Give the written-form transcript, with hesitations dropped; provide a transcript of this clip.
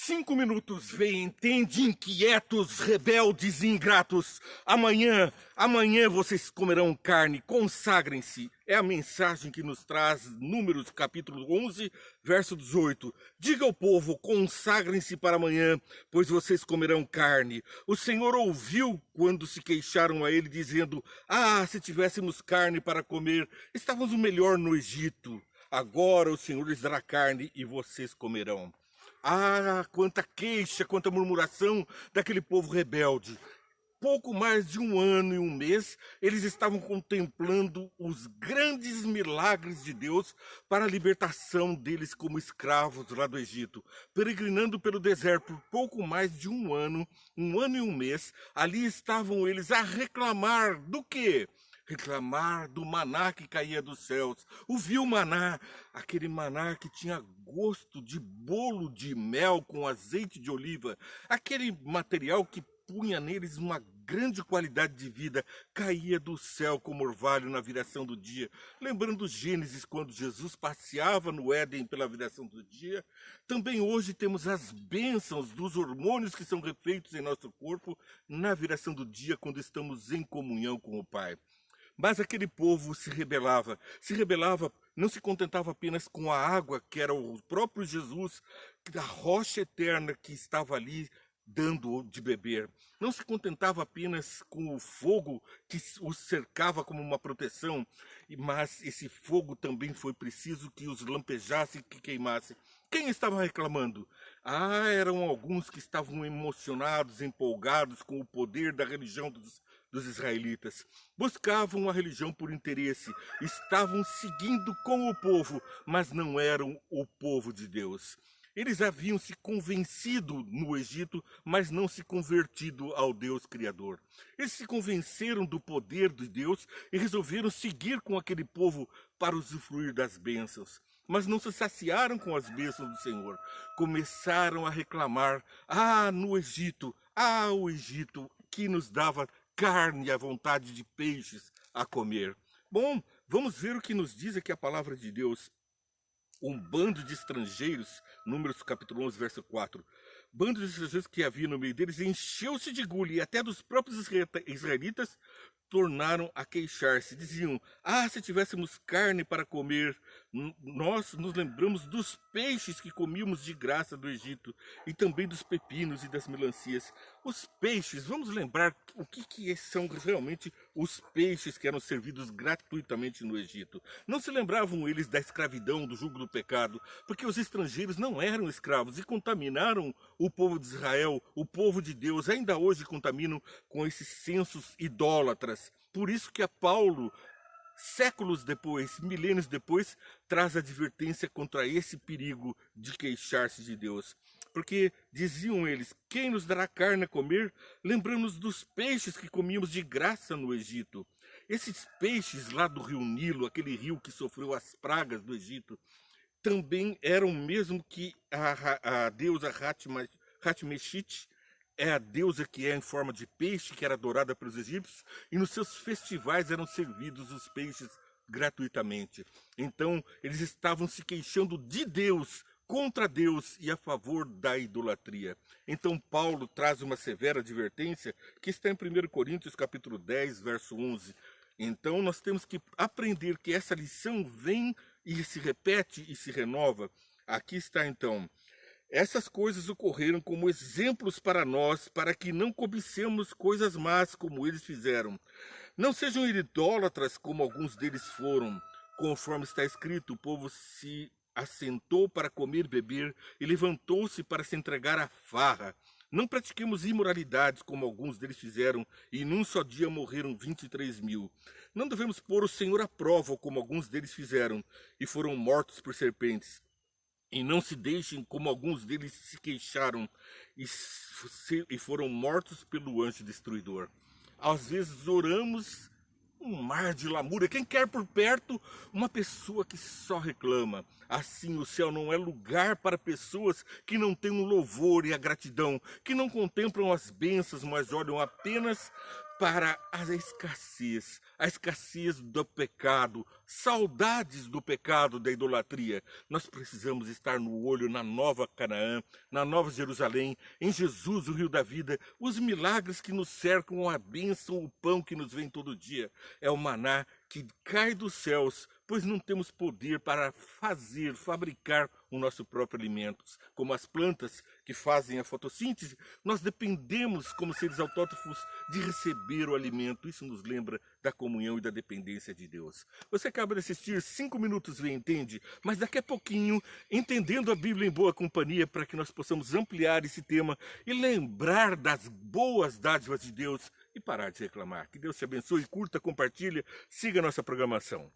5 minutos, vem, entende, inquietos, rebeldes e ingratos. Amanhã vocês comerão carne, consagrem-se. É a mensagem que nos traz Números capítulo 11, verso 18. Diga ao povo, consagrem-se para amanhã, pois vocês comerão carne. O Senhor ouviu quando se queixaram a ele, dizendo, se tivéssemos carne para comer, estávamos melhor no Egito. Agora o Senhor lhes dará carne e vocês comerão. Quanta queixa, quanta murmuração daquele povo rebelde. Pouco mais de 1 ano e 1 mês, eles estavam contemplando os grandes milagres de Deus para a libertação deles como escravos lá do Egito. Peregrinando pelo deserto por pouco mais de 1 ano e 1 mês, ali estavam eles a reclamar do quê? Reclamar do maná que caía dos céus. O vil maná, aquele maná que tinha gosto de bolo de mel com azeite de oliva, aquele material que punha neles uma grande qualidade de vida, caía do céu como orvalho na viração do dia. Lembrando Gênesis, quando Jesus passeava no Éden pela viração do dia, também hoje temos as bênçãos dos hormônios que são refeitos em nosso corpo na viração do dia, quando estamos em comunhão com o Pai. Mas aquele povo se rebelava, não se contentava apenas com a água, que era o próprio Jesus, a rocha eterna que estava ali dando de beber. Não se contentava apenas com o fogo que os cercava como uma proteção, mas esse fogo também foi preciso que os lampejasse, que queimasse. Quem estava reclamando? Eram alguns que estavam emocionados, empolgados com o poder da religião dos israelitas. Buscavam a religião por interesse, estavam seguindo com o povo, mas não eram o povo de Deus. Eles haviam se convencido no Egito, mas não se convertido ao Deus Criador. Eles se convenceram do poder de Deus e resolveram seguir com aquele povo para usufruir das bênçãos. Mas não se saciaram com as bênçãos do Senhor. Começaram a reclamar, no Egito, o Egito que nos dava carne e a vontade de peixes a comer. Bom, vamos ver o que nos diz aqui a palavra de Deus. Um bando de estrangeiros, Números capítulo 11, verso 4. Bando de estrangeiros que havia no meio deles encheu-se de gula e até dos próprios israelitas tornaram a queixar-se. Diziam, se tivéssemos carne para comer, nós nos lembramos dos peixes que comíamos de graça do Egito e também dos pepinos e das melancias. Os peixes, vamos lembrar o que são realmente os peixes que eram servidos gratuitamente no Egito. Não se lembravam eles da escravidão, do jugo do pecado, porque os estrangeiros não eram escravos e contaminaram o povo de Israel, o povo de Deus, ainda hoje contaminam com esses censos idólatras. Por isso que a Paulo, séculos depois, milênios depois, traz advertência contra esse perigo de queixar-se de Deus. Porque diziam eles, quem nos dará carne a comer? Lembramos dos peixes que comíamos de graça no Egito. Esses peixes lá do rio Nilo, aquele rio que sofreu as pragas do Egito, também eram mesmo que a deusa Hatmeshit, é a deusa que é em forma de peixe, que era adorada pelos egípcios, e nos seus festivais eram servidos os peixes gratuitamente. Então, eles estavam se queixando de Deus, contra Deus e a favor da idolatria. Então, Paulo traz uma severa advertência que está em 1 Coríntios capítulo 10, verso 11. Então, nós temos que aprender que essa lição vem e se repete e se renova. Aqui está, então. Essas coisas ocorreram como exemplos para nós, para que não cobicemos coisas más como eles fizeram. Não sejam idólatras como alguns deles foram. Conforme está escrito, o povo se assentou para comer e beber e levantou-se para se entregar à farra. Não pratiquemos imoralidades como alguns deles fizeram e num só dia morreram 23.000. Não devemos pôr o Senhor à prova como alguns deles fizeram e foram mortos por serpentes. E não se deixem como alguns deles se queixaram e foram mortos pelo anjo destruidor. Às vezes oramos um mar de lamúria. Quem quer por perto uma pessoa que só reclama? Assim o céu não é lugar para pessoas que não têm um louvor e a gratidão, que não contemplam as bênçãos, mas olham apenas para a escassez do pecado, saudades do pecado, da idolatria. Nós precisamos estar no olho na nova Canaã, na nova Jerusalém, em Jesus, o rio da vida, os milagres que nos cercam, a bênção, o pão que nos vem todo dia. É o maná que cai dos céus, pois não temos poder para fabricar o nosso próprio alimento. Como as plantas que fazem a fotossíntese, nós dependemos, como seres autótrofos, de receber o alimento. Isso nos lembra da comunhão e da dependência de Deus. Você acaba de assistir 5 minutos Vem Entende, mas daqui a pouquinho, entendendo a Bíblia em boa companhia, para que nós possamos ampliar esse tema e lembrar das boas dádivas de Deus e parar de reclamar. Que Deus te abençoe, curta, compartilha, siga a nossa programação.